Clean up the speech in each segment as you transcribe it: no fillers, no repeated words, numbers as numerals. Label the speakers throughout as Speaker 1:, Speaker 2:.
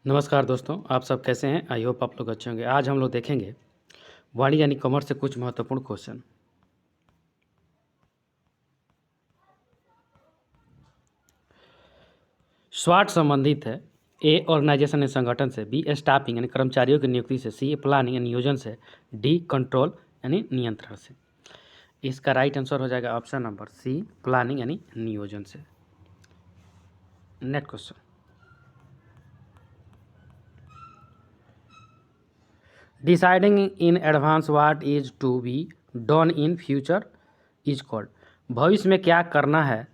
Speaker 1: नमस्कार दोस्तों, आप सब कैसे हैं? आई होप आप लोग अच्छे होंगे। आज हम लोग देखेंगे वाणिज्य यानी कॉमर्स से कुछ महत्वपूर्ण क्वेश्चन। स्वार्थ संबंधित है। ए ऑर्गेनाइजेशन यानी संगठन से, बी स्टाफिंग यानी कर्मचारियों की नियुक्ति से, सी प्लानिंग यानी नियोजन से, डी कंट्रोल यानी नियंत्रण से। इसका राइट आंसर हो जाएगा ऑप्शन नंबर सी, प्लानिंग यानी नियोजन से। Next question, deciding in advance what is to be done in future is called. भविष्य में क्या करना है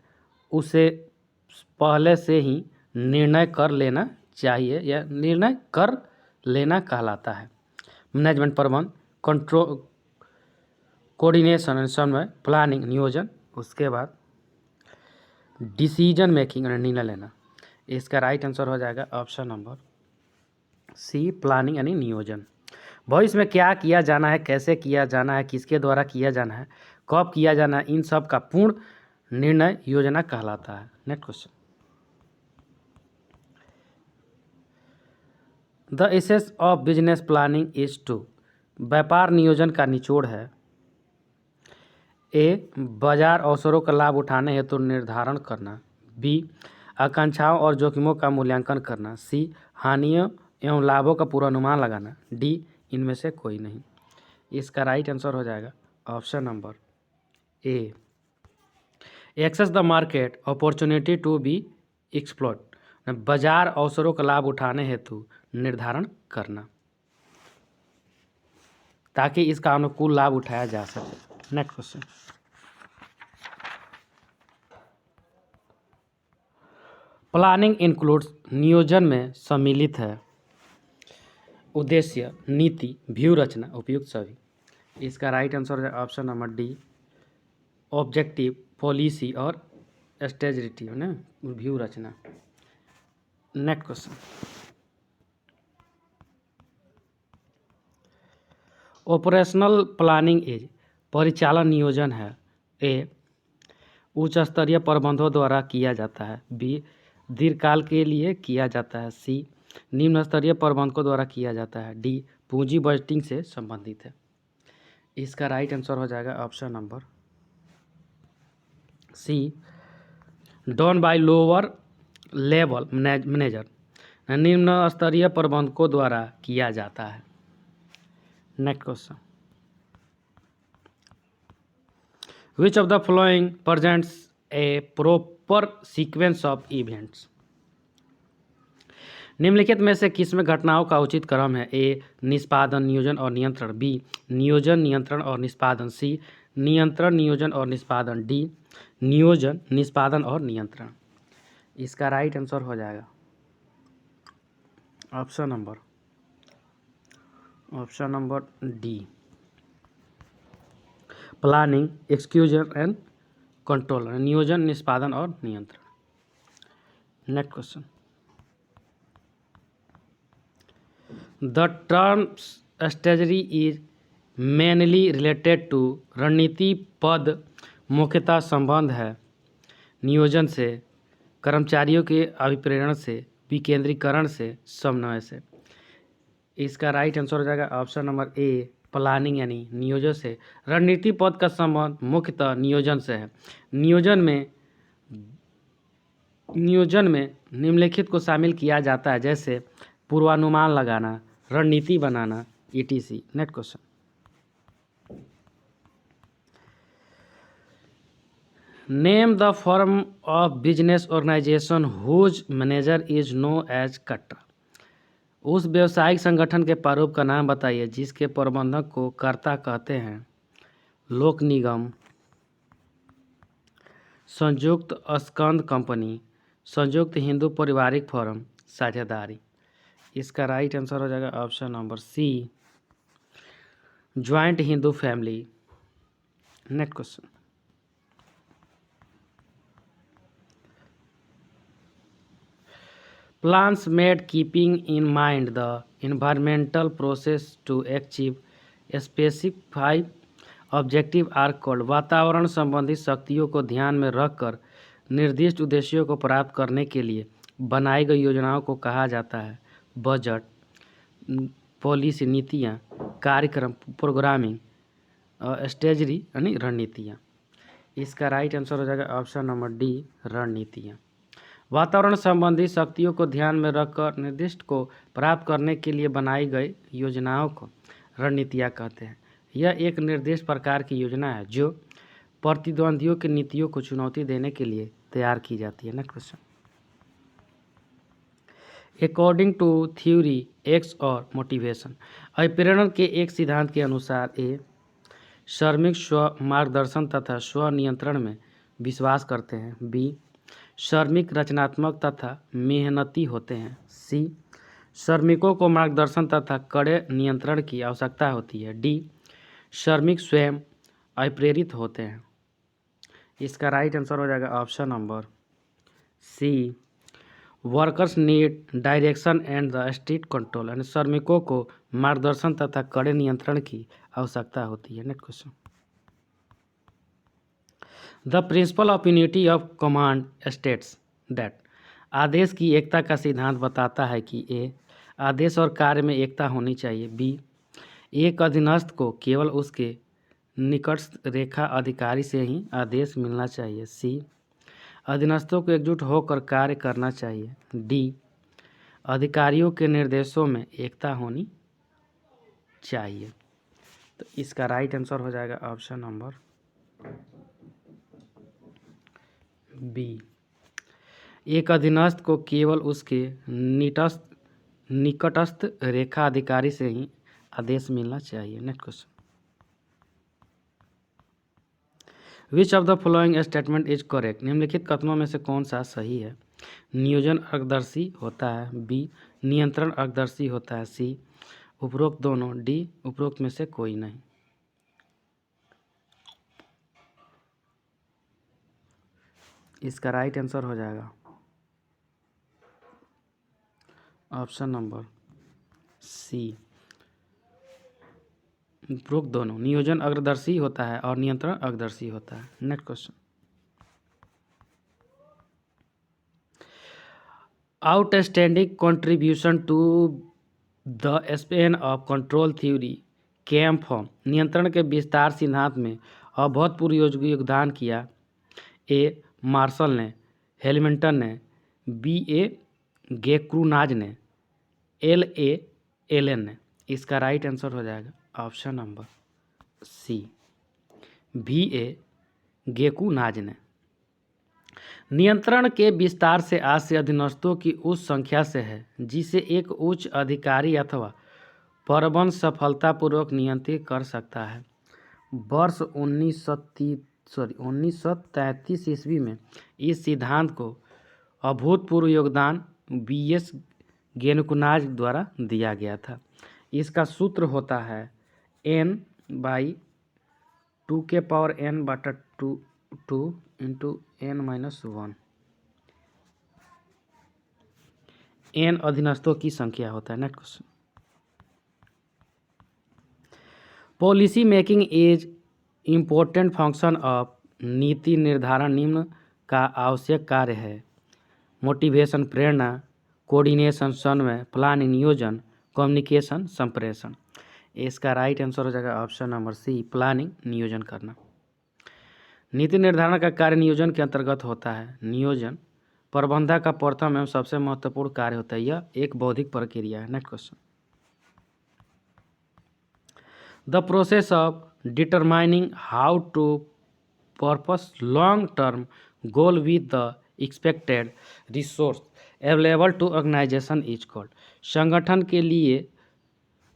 Speaker 1: उसे पहले से ही निर्णय कर लेना चाहिए या निर्णय कर लेना कहलाता है। मैनेजमेंट प्रबंधन, कंट्रोल, कोऑर्डिनेशन समन्वय, प्लानिंग नियोजन, उसके बाद डिसीजन मेकिंग निर्णय लेना। इसका राइट आंसर हो जाएगा ऑप्शन नंबर सी, प्लानिंग यानी नियोजन। भविष्य में क्या किया जाना है, कैसे किया जाना है, किसके द्वारा किया जाना है, कब किया जाना है, इन सब का पूर्ण निर्णय योजना कहलाता है। Next question, the essence of business planning is to. व्यापार नियोजन का निचोड़ है ए बाजार अवसरों का लाभ उठाने हेतु निर्धारण करना, बी आकांक्षाओं और जोखिमों का मूल्यांकन करना, सी हानियों एवं लाभों का पूर्वानुमान लगाना, डी इनमें से कोई नहीं। इसका राइट आंसर हो जाएगा option number A, access the market opportunity to be explored. बाजार अवसरों का लाभ उठाने हेतु निर्धारण करना ताकि इसका अनुकूल लाभ उठाया जा सके। नेक्स्ट क्वेश्चन, प्लानिंग इंक्लूड्स नियोजन में सम्मिलित है उद्देश्य, नीति, व्यू रचना, उपयुक्त सभी। इसका राइट आंसर है option number D, objective, policy और स्ट्रेटजी है ना, व्यू रचना। Next question, operational planning is परिचालन नियोजन है। ए उच्च स्तरीय प्रबंधों द्वारा किया जाता है, बी दीर्घकाल के लिए किया जाता है, सी निम्न स्तरीय प्रबंधकों द्वारा किया जाता है, डी पूंजी बजटिंग से संबंधित है। इसका राइट आंसर हो जाएगा option number C, done by lower level manager, निम्न स्तरीय प्रबंधकों द्वारा किया जाता है। Next question, which of the following presents a proper sequence of events. निम्नलिखित में से किस में घटनाओं का उचित क्रम है? ए निष्पादन, नियोजन और नियंत्रण, बी नियोजन, नियंत्रण और निष्पादन, सी नियंत्रण, नियोजन और निष्पादन, डी नियोजन, निष्पादन और नियंत्रण। इसका राइट आंसर हो जाएगा option number D, planning, execution and control, नियोजन, निष्पादन और नियंत्रण। Next question, the term strategy is mainly related to. रणनीति पद मुख्यतः संबंध है नियोजन से, कर्मचारियों के अभिप्रेरण से, विकेंद्रीकरण से, समन्वय से। इसका राइट आंसर हो जाएगा ऑप्शन नंबर ए, प्लानिंग यानी नियोजन से। रणनीति पद का संबंध मुख्यतः नियोजन से है। नियोजन में निम्नलिखित को शामिल किया जाता है, जैसे पूर्वानुमान लगाना, रणनीति बनाना, ETC. Next question, name the form of business organisation whose manager is known as karta. उस व्यवसायिक संगठन के प्रारूप का नाम बताइए जिसके प्रबंधक को कर्ता कहते हैं। लोक निगम, संयुक्त स्कंद कंपनी, संयुक्त हिंदू पारिवारिक फर्म, साझेदारी। इसका राइट आंसर हो जाएगा option number C, joint Hindu family. Next question, plans made keeping in mind the environmental process to achieve specified objective are called. वातावरण संबंधी शक्तियों को ध्यान में रखकर निर्दिष्ट उद्देश्यों को प्राप्त करने के लिए बनाई गई योजनाओं को कहा जाता है बजट, पॉलिसी नीतियाँ, कार्यक्रम प्रोग्रामिंग, स्ट्रेटजी यानी रणनीतियाँ। इसका राइट आंसर हो जाएगा ऑप्शन नंबर डी, रणनीतियाँ। वातावरण संबंधी शक्तियों को ध्यान में रखकर निर्दिष्ट को प्राप्त करने के लिए बनाई गई योजनाओं को रणनीतियाँ कहते हैं। यह एक निर्दिष्ट प्रकार की योजना है जो प्रतिद्वंदियों की नीतियों को चुनौती देने के लिए तैयार की जाती है। Next question. According to theory X और मोटिवेशन, अभिप्रेरण के एक सिद्धांत के अनुसार ए श्रमिक स्व मार्गदर्शन तथा स्व नियंत्रण में विश्वास करते हैं। बी श्रमिक रचनात्मक तथा मेहनती होते हैं। सी श्रमिकों को मार्गदर्शन तथा कड़े नियंत्रण की आवश्यकता होती है। डी श्रमिक स्वयं अप्रेरित होते हैं। इसका राइट आंसर हो जाएगा option number C, workers need direction and the strict control, यानी श्रमिकों को मार्गदर्शन तथा कड़े नियंत्रण की आवश्यकता होती है। Next question. The principle of unity of command states that, आदेश की एकता का सिद्धांत बताता है कि ए आदेश और कार्य में एकता होनी चाहिए। बी एक अधीनस्थ को केवल उसके निकटस्थ रेखा अधिकारी से ही आदेश मिलना चाहिए। सी अधीनस्थों को एकजुट होकर कार्य करना चाहिए। डी अधिकारियों के निर्देशों में एकता होनी चाहिए। तो इसका राइट आंसर हो जाएगा ऑप्शन नंबर बी, एक अधीनस्थ को केवल उसके निकटस्थ रेखा अधिकारी से ही आदेश मिलना चाहिए। Next question. Which of the following statement is correct, निम्नलिखित कथनों में से कौन सा सही है। नियोजन अर्कदर्शी होता है। बी नियंत्रण अर्कदर्शी होता है। सी उपरोक्त दोनों। डी उपरोक्त में से कोई नहीं। इसका राइट आंसर हो जाएगा ऑप्शन नंबर सी, उपरोक्त दोनों। नियोजन अग्रदर्शी होता है और नियंत्रण अग्रदर्शी होता है। Next question. Outstanding contribution to the span of control theory came from, नियंत्रण के विस्तार सिद्धांत में अभूतपूर्व योगदान किया। ए मार्शल ने, हैमिल्टन ने, बी ए गेक्रूनाज ने, एल ए एलन ने। इसका राइट आंसर हो जाएगा option number C, B A Graicunas ने। नियंत्रण के विस्तार से आशय अधीनस्थों की उस संख्या से है जिसे एक उच्च अधिकारी अथवा प्रबंध सफलतापूर्वक नियंत्रित कर सकता है। वर्ष 1933 ईस्वी में इस सिद्धांत को अभूतपूर्व योगदान बी.एस. गेक्रूनाज द्वारा दिया गया था। इसका सूत्र होता है n/2n/2 इंटू n-1। n अधीनस्थों की संख्या होता है। Next question. Policy making is important function of, नीति निर्धारण निम्न का आवश्यक कार्य है। मोटिवेशन प्रेरणा, कोऑर्डिनेशन समन्वय, प्लानिंग नियोजन, कम्युनिकेशन संप्रेषण। इसका राइट आंसर हो जाएगा ऑप्शन नंबर सी, प्लानिंग नियोजन करना। नीति निर्धारण का कार्य नियोजन के अंतर्गत होता है। नियोजन प्रबंधन का प्रथम एवं सबसे महत्वपूर्ण कार्य होता है। यह एक बौद्धिक प्रक्रिया है। Next question. The process of determining how to purpose long term goal with the expected resource available to organization is called, संगठन के लिए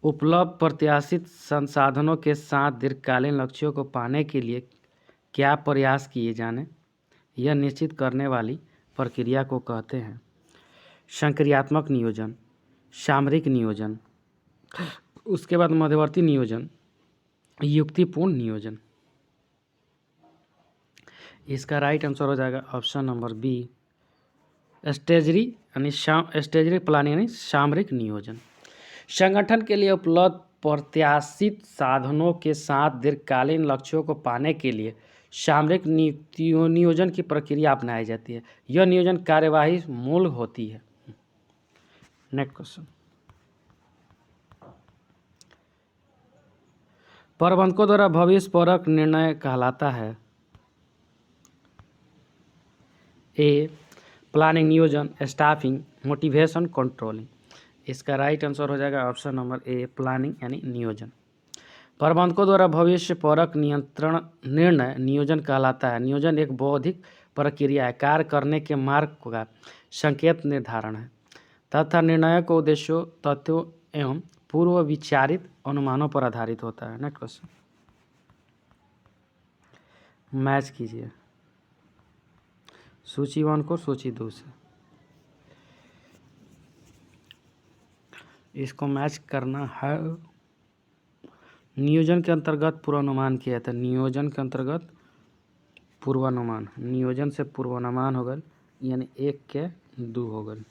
Speaker 1: उपलब्ध प्रत्याशित संसाधनों के साथ दीर्घकालीन लक्ष्यों को पाने के लिए क्या प्रयास किए जाने, यह निश्चित करने वाली प्रक्रिया को कहते हैं संक्रियात्मक नियोजन, सामरिक नियोजन, उसके बाद मध्यवर्ती नियोजन, युक्तिपूर्ण नियोजन। इसका राइट आंसर हो जाएगा ऑप्शन नंबर बी, स्ट्रेटजी यानी स्ट्रेटजी प्लानिंग यानी सामरिक नियोजन। संगठन के लिए उपलब्ध प्रत्याशित साधनों के साथ दीर्घकालीन लक्ष्यों को पाने के लिए सामरिक नियोजन की प्रक्रिया अपनाई जाती है। यह नियोजन कार्यवाही मूल होती है। Next question. प्रबंधकों द्वारा भविष्य परक निर्णय कहलाता है। ए प्लानिंग, नियोजन, स्टाफिंग, मोटिवेशन, कंट्रोलिंग। इसका राइट आंसर हो जाएगा ऑप्शन नंबर ए, प्लानिंग यानी नियोजन। प्रबंधकों द्वारा भविष्य परक नियंत्रण निर्णय नियोजन कहलाता है। नियोजन एक बौद्धिक प्रक्रिया है, कार्य करने के मार्ग का संकेत निर्धारण है तथा निर्णय को उद्देश्यों, तथ्यों एवं पूर्व विचारित अनुमानों पर आधारित होता है। नेक्स्ट क्वेश्चन, मैच कीजिए सूची 1 को सूची 2 से। इसको मैच करना है। नियोजन के अंतर्गत पूर्वानुमान किया था। नियोजन के अंतर्गत पूर्वानुमान, नियोजन से पूर्वानुमान हो गल यानी 1 के 2 हो गल।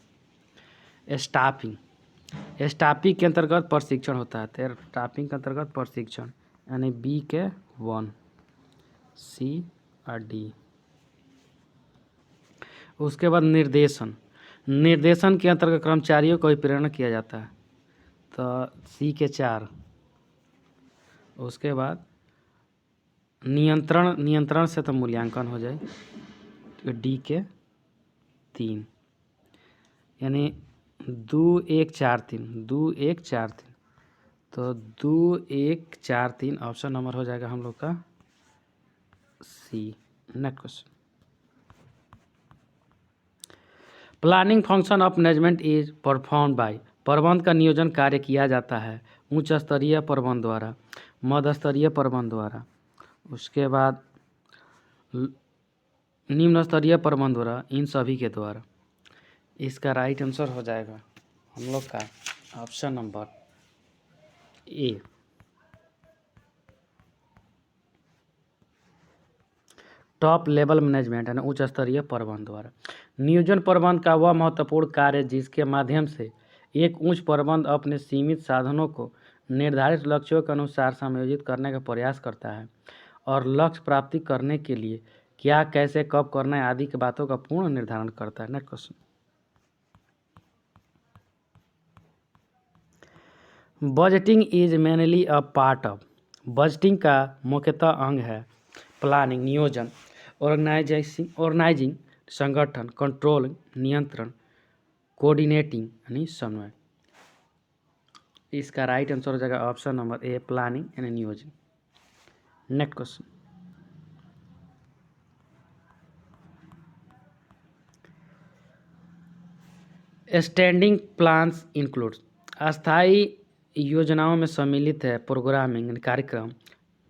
Speaker 1: स्टाफिंग, स्टाफिंग के अंतर्गत प्रशिक्षण होता है। तो स्टाफिंग के अंतर्गत प्रशिक्षण यानी बी के 1, सी और डी। उसके बाद निर्देशन, निर्देशन के अंतर्गत कर्मचारियों को प्रेरणा किया जाता है। तो सी के 4। उसके बाद नियंत्रण, नियंत्रण से तो मूल्यांकन हो जाए तो डी के 3 यानी 2 1 4 3, 2 1 4 3। तो 2 1 4 3 ऑप्शन नंबर हो जाएगा हम लोग का C. Next question, planning function of management is perform by. प्रबंध का नियोजन कार्य किया जाता है उच्च स्तरीय प्रबंध द्वारा, मध्य स्तरीय प्रबंध द्वारा, उसके बाद निम्न स्तरीय प्रबंध द्वारा, इन सभी के द्वारा। इसका राइट आंसर हो जाएगा हम लोग का ऑप्शन नंबर ए। टॉप लेवल मैनेजमेंट यानी उच्च स्तरीय प्रबंध द्वारा। नियोजन प्रबंध का वह महत्वपूर्ण कार्य जिसके माध्यम से एक उच्च प्रबंध अपने सीमित साधनों को निर्धारित लक्ष्यों के अनुसार समायोजित करने का प्रयास करता है और लक्ष्य प्राप्ति करने के लिए क्या, कैसे, कब करना है आदि की बातों का पूर्ण निर्धारण करता है। Next question, budgeting is mainly a part of. Budgeting का मुख्यतः अंग है प्लानिंग, नियोजन, ऑर्गेनाइजिंग संगठन, कंट्रोलिंग नियंत्रण, कोऑर्डिनेटिंग यानी समन्वय। इसका राइट आंसर हो जाएगा ऑप्शन नंबर ए, प्लानिंग यानी नियोजन। Next question, standing plans includes. अस्थायी योजनाओं में सम्मिलित है प्रोग्रामिंग यानी कार्यक्रम,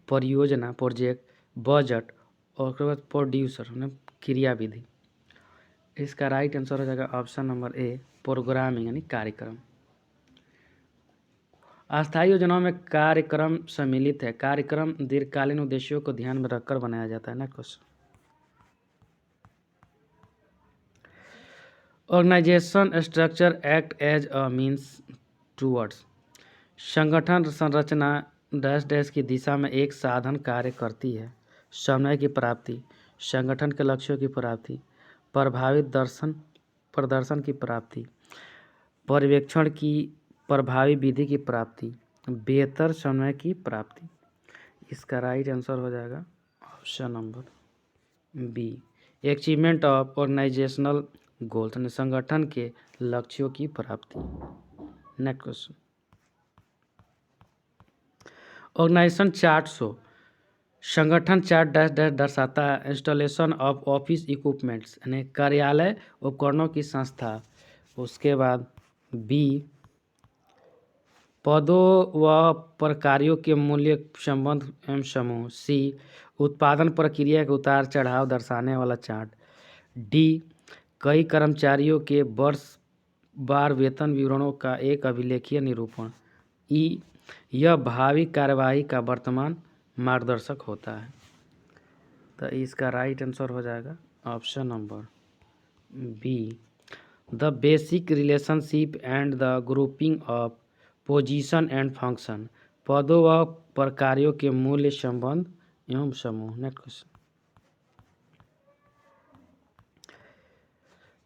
Speaker 1: परियोजना प्रोजेक्ट, बजट और उसके बाद प्रोड्यूसर यानी क्रियाविधि। इसका राइट आंसर हो जाएगा ऑप्शन नंबर ए, प्रोग्रामिंग यानी कार्यक्रम। अस्थायी योजनाओं में कार्यक्रम सम्मिलित है। कार्यक्रम दीर्घकालीन उद्देश्यों को ध्यान में रखकर बनाया जाता है। Next question, organization structure act as a means towards. संगठन संरचना डैश डैश की दिशा में एक साधन कार्य करती है। समय की प्राप्ति, संगठन के लक्ष्यों की प्राप्ति, प्रभावित प्रदर्शन की प्राप्ति, पर्यवेक्षण की प्रभावी विधि की प्राप्ति, बेहतर समय की प्राप्ति। इसका राइट आंसर हो जाएगा option number B, achievement of organizational goals यानी संगठन के लक्ष्यों की प्राप्ति। Next question, organization chart show. संगठन चार्ट डैश डैश दर्शाता है इंस्टॉलेशन ऑफ ऑफिस इक्विपमेंट्स यानी कार्यालय उपकरणों की संस्था। उसके बाद बी, पदों व प्रकारों के मूल्य संबंध एवं समूह। सी, उत्पादन प्रक्रिया के उतार चढ़ाव दर्शाने वाला चार्ट। डी, कई कर्मचारियों के वर्ष बार वेतन विवरणों का एक अभिलेखीय निरूपण। ई, यह भावी कार्यवाही का वर्तमान मार्गदर्शक होता है। तो इसका राइट आंसर हो जाएगा option number B, the basic relationship and the grouping of position and function. पदों व प्रकारों के मूल्य संबंध एवं समूह। नेक्स्ट क्वेश्चन,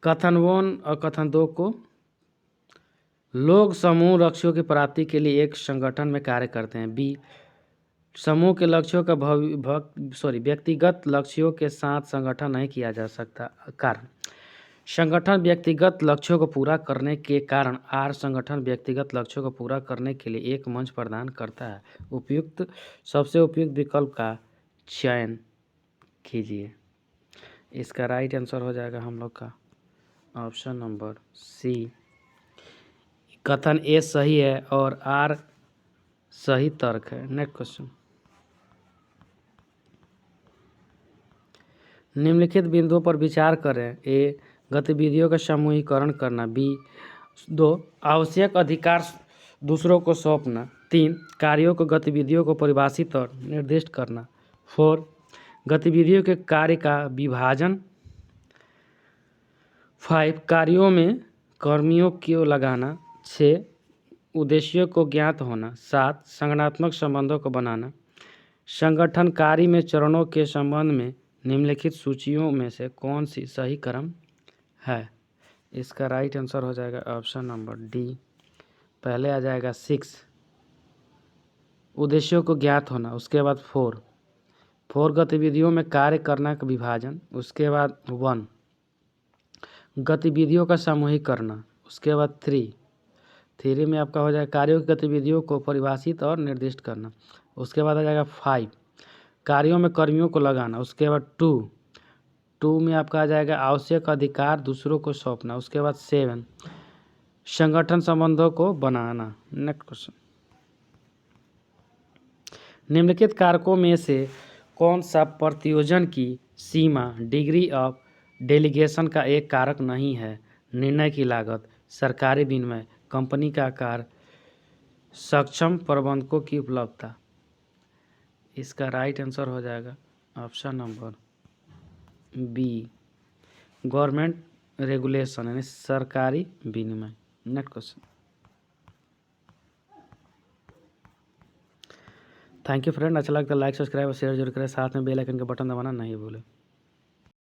Speaker 1: कथन 1 और कथन 2 को। लोग समूह लक्ष्यों की प्राप्ति के लिए एक संगठन में कार्य करते हैं। बी, समूह के लक्ष्यों का व्यक्तिगत लक्ष्यों के साथ संगठन नहीं किया जा सकता। कारण संगठन व्यक्तिगत लक्ष्यों को पूरा करने के कारण आर संगठन व्यक्तिगत लक्ष्यों को पूरा करने के लिए एक मंच प्रदान करता है। सबसे उपयुक्त विकल्प का चयन कीजिए। इसका राइट आंसर हो जाएगा हम लोग का ऑप्शन नंबर सी। कथन ए सही है और आर सही तर्क है। नेक्स्ट क्वेश्चन, निम्नलिखित बिंदुओं पर विचार करें। ए गतिविधियों का समूहीकरण करना। बी 2 आवश्यक अधिकार दूसरों को सौंपना। 3 कार्यों को गतिविधियों को परिभाषित और निर्दिष्ट करना। 4 गतिविधियों के कार्य का विभाजन। 5 कार्यों में कर्मियों को लगाना। 6 उद्देश्यों को ज्ञात होना। 7 संगठनात्मक संबंधों को बनाना। संगठन कार्य में चरणों के संबंध में निम्नलिखित सूचियों में से कौन सी सही क्रम है। इसका राइट आंसर हो जाएगा ऑप्शन नंबर डी। पहले आ जाएगा 6 उद्देश्यों को ज्ञात होना, उसके बाद 4 गतिविधियों में कार्य करना का विभाजन, उसके बाद 1 गतिविधियों का समूहीकरण करना, उसके बाद 3 में आपका हो जाएगा कार्यों की गतिविधियों को परिभाषित और निर्दिष्ट करना, उसके बाद आ जाएगा 5 कार्यों में कर्मियों को लगाना, उसके बाद 2 में आपका आ जाएगा आवश्यक अधिकार दूसरों को सौंपना, उसके बाद 7 संगठन संबंधों को बनाना। नेक्स्ट क्वेश्चन, निम्नलिखित कारकों में से कौन सा प्रतियोजन की सीमा डिग्री ऑफ डेलीगेशन का एक कारक नहीं है। निर्णय की लागत, सरकारी विनिमय, कंपनी का आकार, सक्षम प्रबंधकों की उपलब्धता। इसका राइट आंसर हो जाएगा option number B government regulation यानी सरकारी विनिमय। Next question, thank you friend. अच्छा लगता है लाइक सब्सक्राइब और शेयर जरूर करें, साथ में बेल आइकन का बटन दबाना नहीं भूलें।